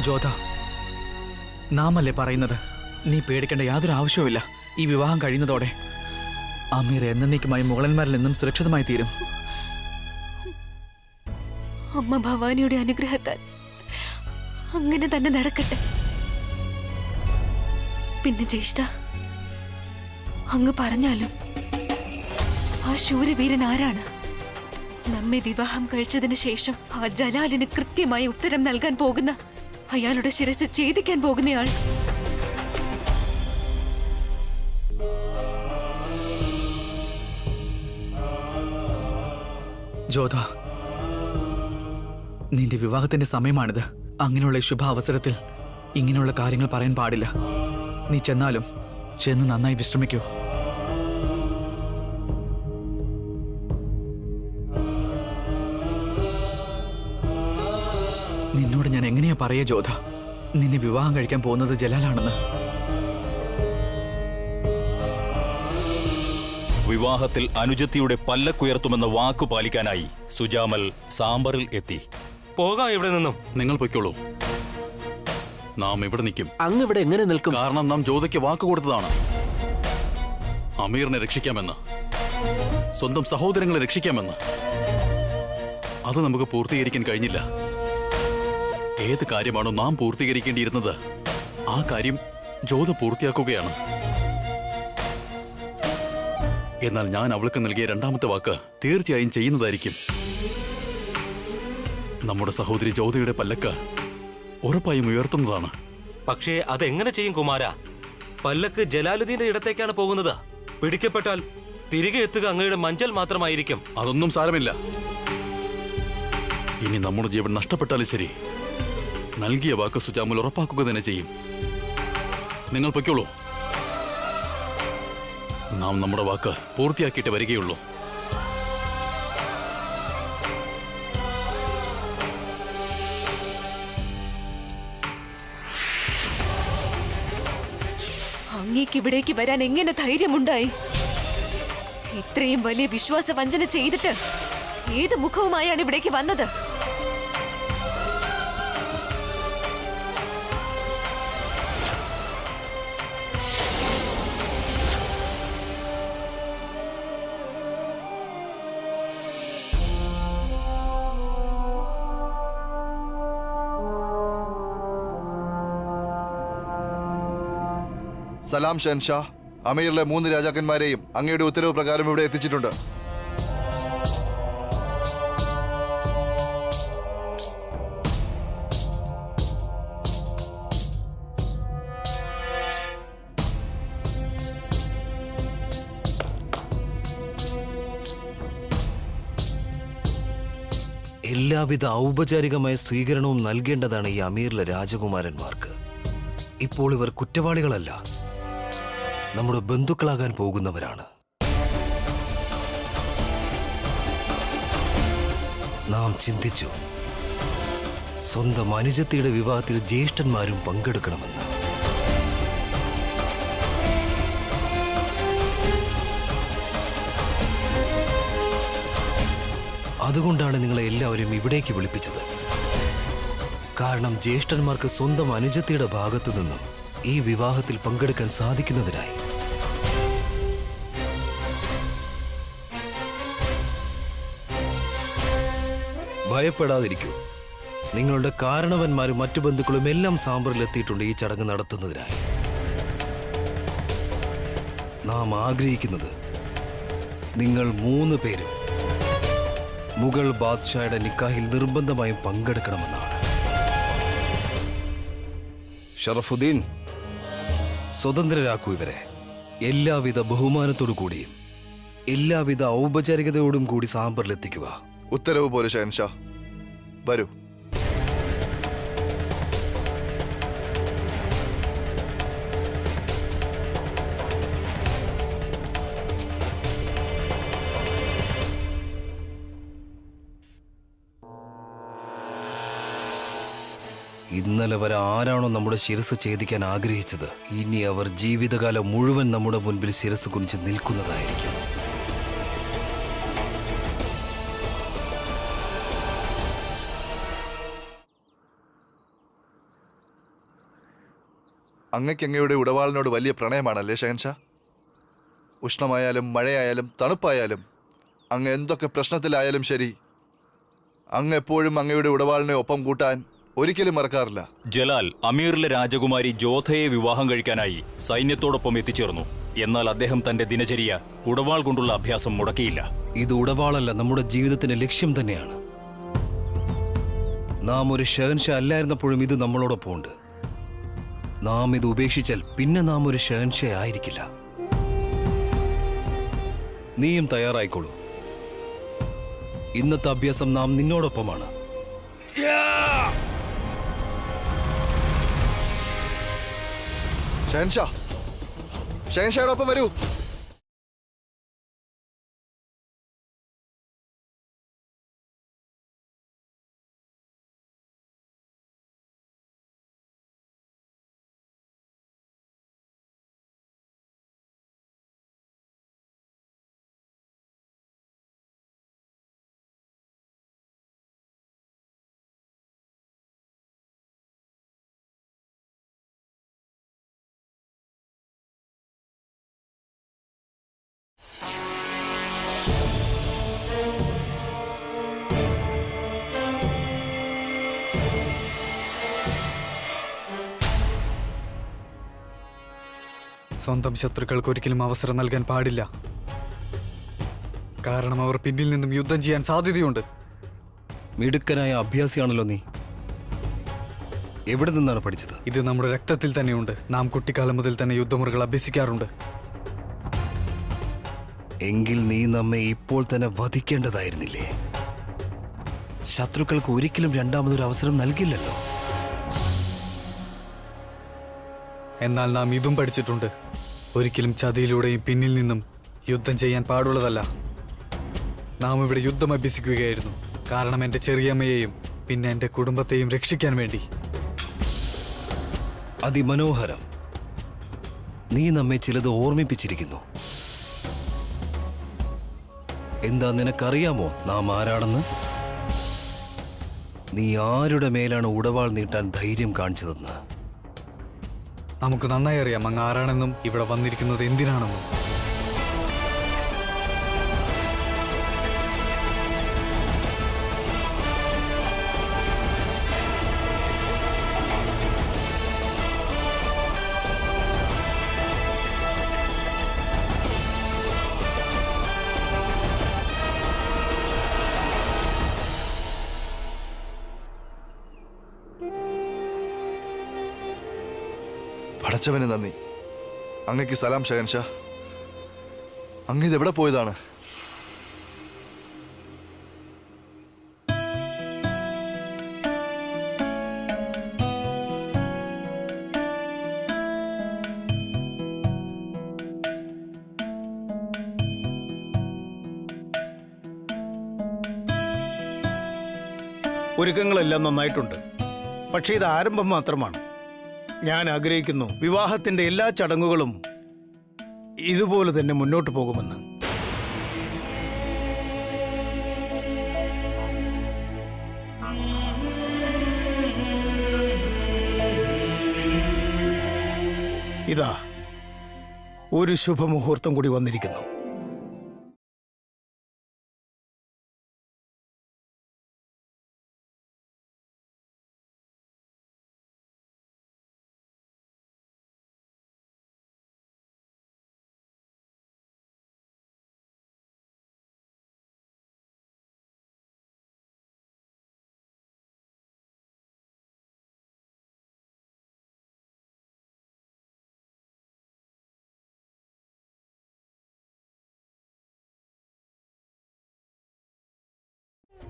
ജോധ, നാമല്ലേ പറയുന്നത്, നീ പേടിക്കേണ്ട യാതൊരു ആവശ്യവുമില്ല. ഈ വിവാഹം കഴിയുന്നതോടെ അമീർ എന്നേക്കുമായി മുഗളന്മാരിൽ നിന്നും സുരക്ഷിതമായി തീരും. അമ്മ ഭവാനിയുടെ അനുഗ്രഹത്താൽ അങ്ങനെ തന്നെ നടക്കട്ടെ. പിന്നെ ജ്യേഷ്ഠ, അങ്ങ് പറഞ്ഞാലും ആ ശൂരവീരൻ ആരാണ്? നമ്മെ വിവാഹം കഴിച്ചതിന് ശേഷം ആ ജലാലിന് കൃത്യമായി ഉത്തരം നൽകാൻ പോകുന്ന, അയാളുടെ ശിരസ് ഛേദിക്കാൻ പോകുന്നയാൾ. ജോധ, നിന്റെ വിവാഹത്തിന്റെ സമയമാണിത്. അങ്ങനെയുള്ള ശുഭ അവസരത്തിൽ ഇങ്ങനെയുള്ള കാര്യങ്ങൾ പറയാൻ പാടില്ല. നീ ചെന്നാലും ചെന്ന് നന്നായി വിശ്രമിക്കൂ. നിന്നോട് ഞാൻ എങ്ങനെയാ പറയാ ജോധ, നിന്നെ വിവാഹം കഴിക്കാൻ പോകുന്നത് ജലാലാണെന്ന്? വിവാഹത്തിൽ അനുജത്തിയുടെ പല്ലക്കുയർത്തുമെന്ന വാക്കു പാലിക്കാനായി സുജാമൽ സാമ്പറിൽ എത്തി. പോകാം ഇവിടെ നിന്നും. നിങ്ങൾ പൊയ്ക്കോളൂ. നാം ഇവിടെ നിൽക്കും. അങ്ങ് ഇവിടെ എങ്ങനെ നിൽക്കും? കാരണം നാം ജ്യോതിക്ക് വാക്ക് കൊടുത്തതാണ്, അമീറിനെ രക്ഷിക്കാമെന്ന്, സ്വന്തം സഹോദരങ്ങളെ രക്ഷിക്കാമെന്ന്. അത് നമുക്ക് പൂർത്തീകരിക്കാൻ കഴിഞ്ഞില്ല. ഏത് കാര്യമാണോ നാം പൂർത്തീകരിക്കേണ്ടിയിരുന്നത്, ആ കാര്യം ജ്യോത പൂർത്തിയാക്കുകയാണ്. എന്നാൽ ഞാൻ അവൾക്ക് നൽകിയ രണ്ടാമത്തെ വാക്ക് തീർച്ചയായും ചെയ്യുന്നതായിരിക്കും. നമ്മുടെ സഹോദരി ജ്യോതിയുടെ പല്ലക്ക് ഉറപ്പായും ഉയർത്തുന്നതാണ്. പക്ഷേ അതെങ്ങനെ ചെയ്യും കുമാര? പല്ലക്ക് ജലാലുദ്ദീന്റെ ഇടത്തേക്കാണ് പോകുന്നത്. പിടിക്കപ്പെട്ടാൽ തിരികെ എത്തുക അങ്ങയുടെ മഞ്ചൽ മാത്രമായിരിക്കും. അതൊന്നും സാരമില്ല. ഇനി നമ്മുടെ ജീവൻ നഷ്ടപ്പെട്ടാലും ശരി, നൽകിയ വാക്ക് സുജാമുൽ ഉറപ്പാക്കുക തന്നെ ചെയ്യും. നിങ്ങൾ പൊയ്ക്കോളൂ. നാം നമ്മുടെ വാക്ക് പൂർത്തിയാക്കിയിട്ട് വരികയുള്ളൂ. അങ്ങേക്ക് ഇവിടേക്ക് വരാൻ എങ്ങനെ ധൈര്യമുണ്ടായി? ഇത്രയും വലിയ വിശ്വാസവഞ്ചന ചെയ്തിട്ട് ഏത് മുഖവുമായാണ് ഇവിടേക്ക് വന്നത്? സലാം ഷൻഷാ. അമീറിലെ 3 രാജാക്കന്മാരെയും അങ്ങയുടെ ഉത്തരവ് പ്രകാരം ഇവിടെ എത്തിച്ചിട്ടുണ്ട്. എല്ലാവിധ ഔപചാരികമായ സ്വീകരണവും നൽകേണ്ടതാണ് ഈ അമീറിലെ രാജകുമാരന്മാർക്ക്. ഇപ്പോൾ ഇവർ കുറ്റവാളികളല്ല, നമ്മുടെ ബന്ധുക്കളാകാൻ പോകുന്നവരാണ്. നാം ചിന്തിച്ചു സ്വന്തം അനുജത്തിയുടെ വിവാഹത്തിൽ ജ്യേഷ്ഠന്മാരും പങ്കെടുക്കണമെന്ന്. അതുകൊണ്ടാണ് നിങ്ങളെ എല്ലാവരും ഇവിടേക്ക് വിളിപ്പിച്ചത്. കാരണം ജ്യേഷ്ഠന്മാർക്ക് സ്വന്തം അനുജത്തിയുടെ ഭാഗത്തു നിന്നും ഈ വിവാഹത്തിൽ പങ്കെടുക്കാൻ സാധിക്കുന്നതിനായി. ഭയപ്പെടാതിരിക്കൂ. നിങ്ങളുടെ കാരണവന്മാരും മറ്റു ബന്ധുക്കളും എല്ലാം സാമ്പറിലെത്തിയിട്ടുണ്ട് ഈ ചടങ്ങ് നടത്തുന്നതിനായി. നാം ആഗ്രഹിക്കുന്നത് നിങ്ങൾ 3 പേരും മുഗൾ ബാദ്ഷായുടെ നിക്കാഹിൽ നിർബന്ധമായും പങ്കെടുക്കണമെന്നാണ്. ഷറഫുദ്ദീൻ, സ്വതന്ത്രരാക്കൂ ഇവരെ. എല്ലാവിധ ബഹുമാനത്തോടു കൂടിയും എല്ലാവിധ ഔപചാരികതയോടും കൂടി സാമ്പറിലെത്തിക്കുക. ഉത്തരവ് പോലെ ഷഹൻഷാ. വരൂ. ഇന്നലെ വരെ ആരാണോ നമ്മുടെ ശിരസ് ഛേദിക്കാൻ ആഗ്രഹിച്ചത്, ഇനി അവർ ജീവിതകാലം മുഴുവൻ നമ്മുടെ മുൻപിൽ ശിരസ് കുനിച്ച് നിൽക്കുന്നതായിരിക്കും. അങ്ങയ്ക്ക് അങ്ങയുടെ ഉടവാളിനോട് വലിയ പ്രണയമാണല്ലേ ഷഹൻഷാ? ഉഷ്ണമായാലും മഴയായാലും തണുപ്പായാലും അങ്ങ് എന്തൊക്കെ പ്രശ്നത്തിലായാലും ശരി, അങ്ങ് എപ്പോഴും അങ്ങയുടെ ഉടവാളിനെ ഒപ്പം കൂട്ടാൻ ഒരിക്കലും മറക്കാറില്ല. ജലാൽ അമീറിലെ രാജകുമാരി ജോധയെ വിവാഹം കഴിക്കാനായി സൈന്യത്തോടൊപ്പം എത്തിച്ചേർന്നു. എന്നാൽ അദ്ദേഹം തന്റെ ദിനചര്യ ഉടവാൾ കൊണ്ടുള്ള അഭ്യാസം മുടക്കിയില്ല. ഇത് ഉടവാളല്ല, നമ്മുടെ ജീവിതത്തിന്റെ ലക്ഷ്യം തന്നെയാണ്. നാം ഒരു ഷഹൻഷാ അല്ലായിരുന്നപ്പോഴും ഇത് നമ്മളോടൊപ്പം ഉണ്ട്. നാം ഇത് ഉപേക്ഷിച്ചാൽ പിന്നെ നാം ഒരു ഷഹൻഷാ ആയിരിക്കില്ല. നീയും തയ്യാറായിക്കോളൂ. ഇന്നത്തെ അഭ്യാസം നാം നിന്നോടൊപ്പമാണ്. ഷഹൻഷാ, ഷഹൻഷായോടൊപ്പം വരൂ. സ്വന്തം ശത്രുക്കൾക്ക് ഒരിക്കലും അവസരം നൽകാൻ പാടില്ല. കാരണം അവർ പിന്നിൽ നിന്നും യുദ്ധം ചെയ്യാൻ സാധ്യതയുണ്ട്. മിടുക്കനായ അഭ്യാസിയാണല്ലോ നീ. എവിടെ നിന്നാണ് പഠിച്ചത്? ഇത് നമ്മുടെ രക്തത്തിൽ തന്നെയുണ്ട്. നാം കുട്ടിക്കാലം മുതൽ തന്നെ യുദ്ധമുറകൾ അഭ്യസിക്കാറുണ്ട്. എങ്കിൽ നീ നമ്മെ ഇപ്പോൾ തന്നെ വധിക്കേണ്ടതായിരുന്നില്ലേ? ശത്രുക്കൾക്ക് ഒരിക്കലും രണ്ടാമതൊരു അവസരം നൽകില്ലല്ലോ. എന്നാൽ നാം ഇതും പഠിച്ചിട്ടുണ്ട്. ഒരിക്കലും ചതിയിലൂടെയും പിന്നിൽ നിന്നും യുദ്ധം ചെയ്യാൻ പാടുള്ളതല്ല. നാം ഇവിടെ യുദ്ധം അഭ്യസിക്കുകയായിരുന്നു. കാരണം എൻ്റെ ചെറിയമ്മയെയും പിന്നെ എൻ്റെ കുടുംബത്തെയും രക്ഷിക്കാൻ വേണ്ടി. അതിമനോഹരം. നീ നമ്മെ ചിലത് ഓർമ്മിപ്പിച്ചിരിക്കുന്നു. എന്താ നിനക്കറിയാമോ നാം ആരാണെന്ന്? നീ ആരുടെ മേലാണ് ഉടവാൾ നീട്ടാൻ ധൈര്യം കാണിച്ചതെന്ന്? നമുക്ക് നന്നായി അറിയാം അങ്ങ് ആരാണെന്നും ഇവിടെ വന്നിരിക്കുന്നത് എന്തിനാണെന്നും. പടച്ചവന് നന്ദി. അങ്ങയ്ക്ക് സലാം ഷഹൻഷാ. അങ്ങ് ഇതെവിടെ പോയതാണ്? ഒരുക്കങ്ങളെല്ലാം നന്നായിട്ടുണ്ട്. പക്ഷേ ഇത് ആരംഭം മാത്രമാണ്. ഞാൻ ആഗ്രഹിക്കുന്നു വിവാഹത്തിന്റെ എല്ലാ ചടങ്ങുകളും ഇതുപോലെ തന്നെ മുന്നോട്ട് പോകുമെന്ന്. ഇതാ ഒരു ശുഭമുഹൂർത്തം കൂടി വന്നിരിക്കുന്നു.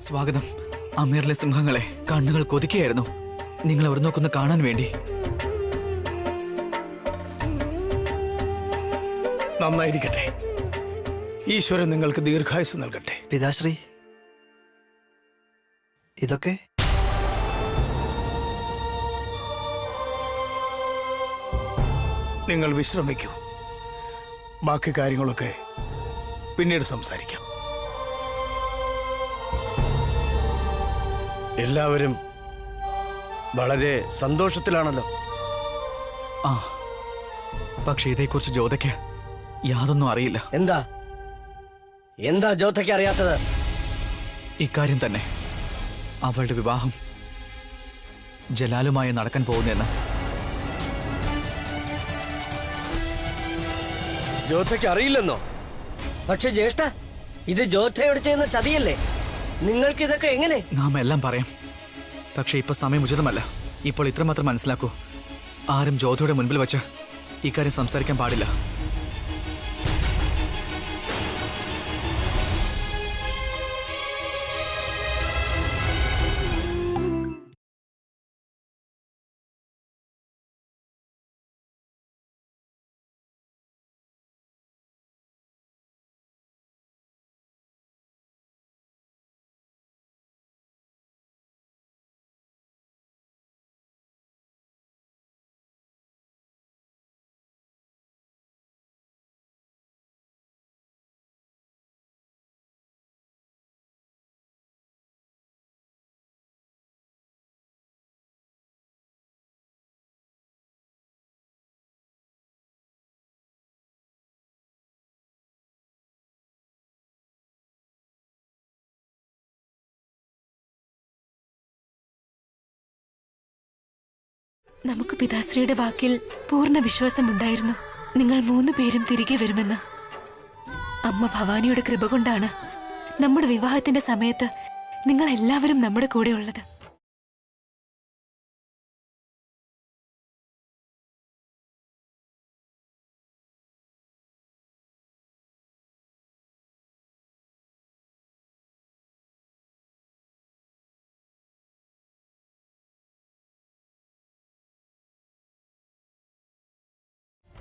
സ്വാഗതം അമീറിലെ സിംഹങ്ങളെ. കണ്ണുകൾ കൊതിക്കുകയായിരുന്നു നിങ്ങൾ അവർ നോക്കുന്ന കാണാൻ വേണ്ടി. നന്നായിരിക്കട്ടെ. ഈശ്വരൻ നിങ്ങൾക്ക് ദീർഘായുസ് നൽകട്ടെ. പിതാശ്രീ, ഇതൊക്കെ നിങ്ങൾ വിശ്രമിക്കൂ. ബാക്കി കാര്യങ്ങളൊക്കെ പിന്നീട് സംസാരിക്കാം. എല്ലാവരും വളരെ സന്തോഷത്തിലാണല്ലോ. ആ പക്ഷെ ഇതേക്കുറിച്ച് ജ്യോതയ്ക്ക് യാതൊന്നും അറിയില്ല. എന്താ ജ്യോതയ്ക്ക് അറിയാത്തത്? ഇക്കാര്യം തന്നെ, അവളുടെ വിവാഹം ജലാലുമായി നടക്കാൻ പോകുന്നെന്ന്. ജ്യോതയ്ക്ക് അറിയില്ലെന്നോ? പക്ഷെ ജ്യേഷ്ഠ, ഇത് ജ്യോതയോട് ചെയ്യുന്ന ചതിയല്ലേ? നിങ്ങൾക്ക് ഇതൊക്കെ എങ്ങനെ? നാം എല്ലാം പറയാം, പക്ഷെ ഇപ്പൊ സമയം ഉചിതമല്ല. ഇപ്പോൾ ഇത്രമാത്രം മനസ്സിലാക്കൂ, ആരും ജ്യോതിയുടെ മുൻപിൽ വെച്ച് ഇക്കാര്യം സംസാരിക്കാൻ പാടില്ല. നമുക്ക് പിതാശ്രീയുടെ വാക്കിൽ പൂർണ്ണ വിശ്വാസമുണ്ടായിരുന്നു. നിങ്ങൾ 3 പേരും തിരികെ വരുമെന്ന്. അമ്മ ഭവാനിയുടെ കൃപ കൊണ്ടാണ് നമ്മുടെ വിവാഹത്തിന്റെ സമയത്ത് നിങ്ങൾ എല്ലാവരും നമ്മുടെ കൂടെ ഉള്ളത്.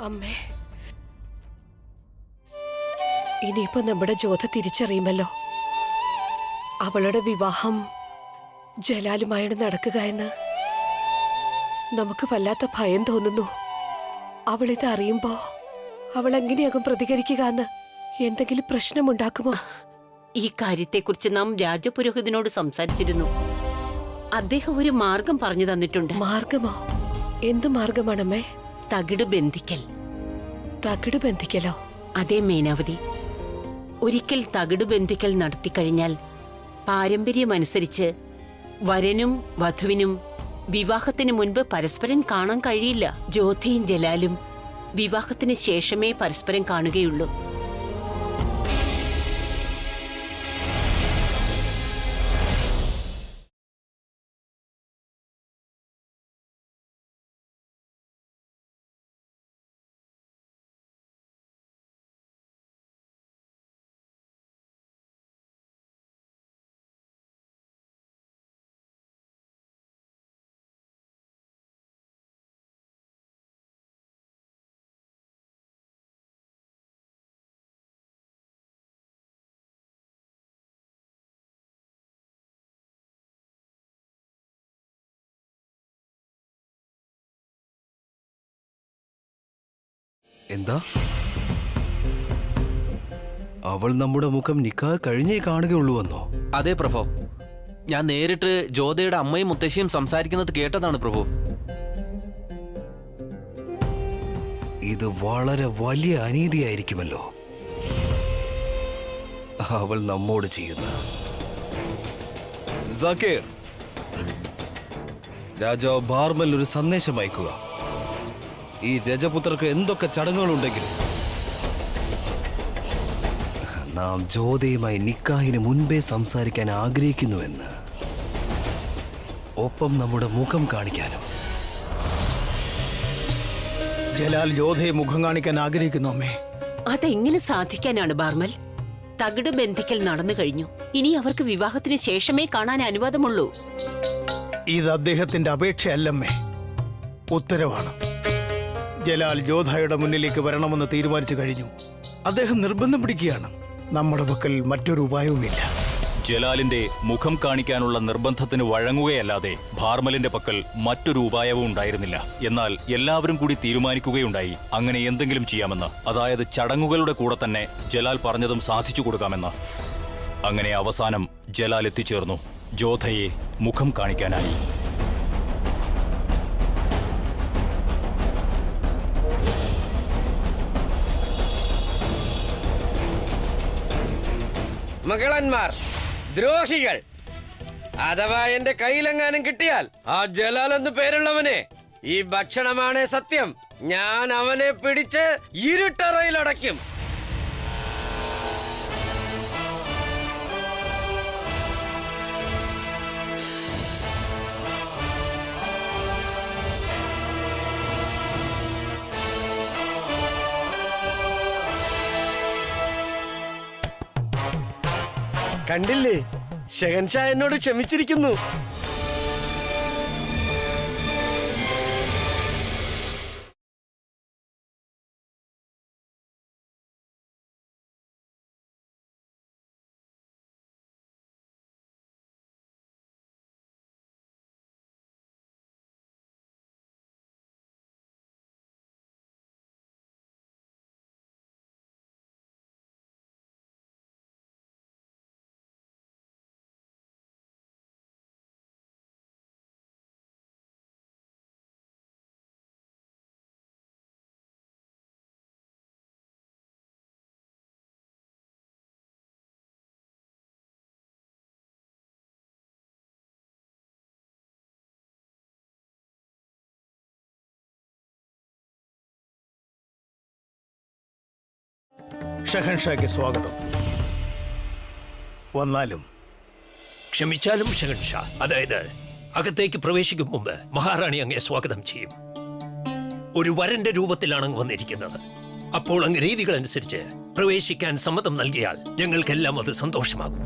അമ്മേ, ഇനിയിപ്പോ നമ്മുടെ ജ്യോത തിരിച്ചറിയുമല്ലോ. അവളുടെ വിവാഹം ജലാലുമായാണ് നടക്കുക എന്ന് നമുക്ക് വല്ലാത്ത ഭയം തോന്നുന്നു. അവളിത് അറിയുമ്പോ അവൾ എങ്ങനെയാകും പ്രതികരിക്കുക എന്ന്? എന്തെങ്കിലും പ്രശ്നമുണ്ടാക്കുമോ? ഈ കാര്യത്തെക്കുറിച്ച് നാം രാജപുരോഹിതനോട് സംസാരിച്ചിരുന്നു. അദ്ദേഹം ഒരു മാർഗം പറഞ്ഞു തന്നിട്ടുണ്ട്. മാർഗമോ? എന്ത് മാർഗമാണമ്മേ? തകിട് ബന്ധിക്കൽ. തകിട് ബന്ധിക്കലോ? അതേ മേനാവതി, ഒരിക്കൽ തകിട് ബന്ധിക്കൽ നടത്തിക്കഴിഞ്ഞാൽ പാരമ്പര്യമനുസരിച്ച് വരനും വധുവിനും വിവാഹത്തിന് മുൻപ് പരസ്പരം കാണാൻ കഴിയില്ല. ജ്യോതിയും ജലാലും വിവാഹത്തിന് ശേഷമേ പരസ്പരം കാണുകയുള്ളൂ. എന്താ? അവൾ നമ്മുടെ മുഖം നിക്കാഹ് കഴിഞ്ഞേ കാണുകയുള്ളൂവെന്നോ? അതെ പ്രഭു, ഞാൻ നേരിട്ട് ജ്യോതയുടെ അമ്മയും മുത്തശ്ശിയും സംസാരിക്കുന്നത് കേട്ടതാണ് പ്രഭു. ഇത് വളരെ വലിയ അനീതിയായിരിക്കുമല്ലോ അവൾ നമ്മോട് ചെയ്യുന്ന. സക്കീർ, രാജാവ് ബാർമൽ ഒരു സന്ദേശം അയക്കുക. ഈ രജപുത്രർക്ക് എന്തൊക്കെ ചടങ്ങുകളുണ്ടെങ്കിലും നാം ജ്യോതിയുമായി നിക്കാഹിന് മുൻപേ സംസാരിക്കാൻ ആഗ്രഹിക്കുന്നുവെന്ന്, ഒപ്പം നമ്മുടെ മുഖം കാണിക്കാനും. ജലാൽ ജ്യോതിയെ മുഖം കാണിക്കാൻ ആഗ്രഹിക്കുന്നു അമ്മേ. അതെങ്ങനെ സാധിക്കാനാണ് ബാർമൽ? തകിട് ബന്ധിക്കൽ നടന്നു കഴിഞ്ഞു. ഇനി അവർക്ക് വിവാഹത്തിന് ശേഷമേ കാണാൻ അനുവാദമുള്ളൂ. ഇത് അദ്ദേഹത്തിന്റെ അപേക്ഷയല്ലമ്മേ, ഉത്തരവാണ്. ജലാൽ ജ്യോതയുടെ മുന്നിലേക്ക് വരണമെന്ന് തീരുമാനിച്ചു കഴിഞ്ഞു. അദ്ദേഹം നിർബന്ധം പിടിക്കുകയാണ്. നമ്മുടെ പക്കൽ മറ്റൊരു ഉപായവുമില്ല. ജലാലിന്റെ മുഖം കാണിക്കാനുള്ള നിർബന്ധത്തിന് വഴങ്ങുകയല്ലാതെ ഭാർമലിന്റെ പക്കൽ മറ്റൊരു ഉപായവും ഉണ്ടായിരുന്നില്ല. എന്നാൽ എല്ലാവരും കൂടി തീരുമാനിക്കുകയുണ്ടായി അങ്ങനെ എന്തെങ്കിലും ചെയ്യാമെന്ന്. അതായത് ചടങ്ങുകളുടെ കൂടെ തന്നെ ജലാൽ പറഞ്ഞതും സാധിച്ചു കൊടുക്കാമെന്ന്. അങ്ങനെ അവസാനം ജലാൽ എത്തിച്ചേർന്നു ജ്യോതയെ മുഖം കാണിക്കാനായി. മകളന്മാർ, ദ്രോഹികൾ. അഥവാ എന്റെ കയ്യിലെങ്ങാനും കിട്ടിയാൽ ആ ജലാൽ എന്ന് പേരുള്ളവനെ ഈ ഭക്ഷണമാണ് സത്യം. ഞാൻ അവനെ പിടിച്ച് ഇരുട്ടറയിലടയ്ക്കും. കണ്ടില്ലേ, ഷഹൻഷാ എന്നോട് ക്ഷമിച്ചിരിക്കുന്നു. ഷഹൻഷായ്ക്ക് സ്വാഗതം. വന്നാലും ക്ഷമിച്ചാലും ഷഹൻഷാ, അതായത് അകത്തേക്ക് പ്രവേശിക്കും മുമ്പ് മഹാറാണി അങ്ങേ സ്വാഗതം ചെയ്യും. ഒരു വരന്റെ രൂപത്തിലാണ് അങ്ങ് വന്നിരിക്കുന്നത്. അപ്പോൾ അങ്ങ് രീതികളനുസരിച്ച് പ്രവേശിക്കാൻ സമ്മതം നൽകിയാൽ ഞങ്ങൾക്കെല്ലാം അത് സന്തോഷമാകും.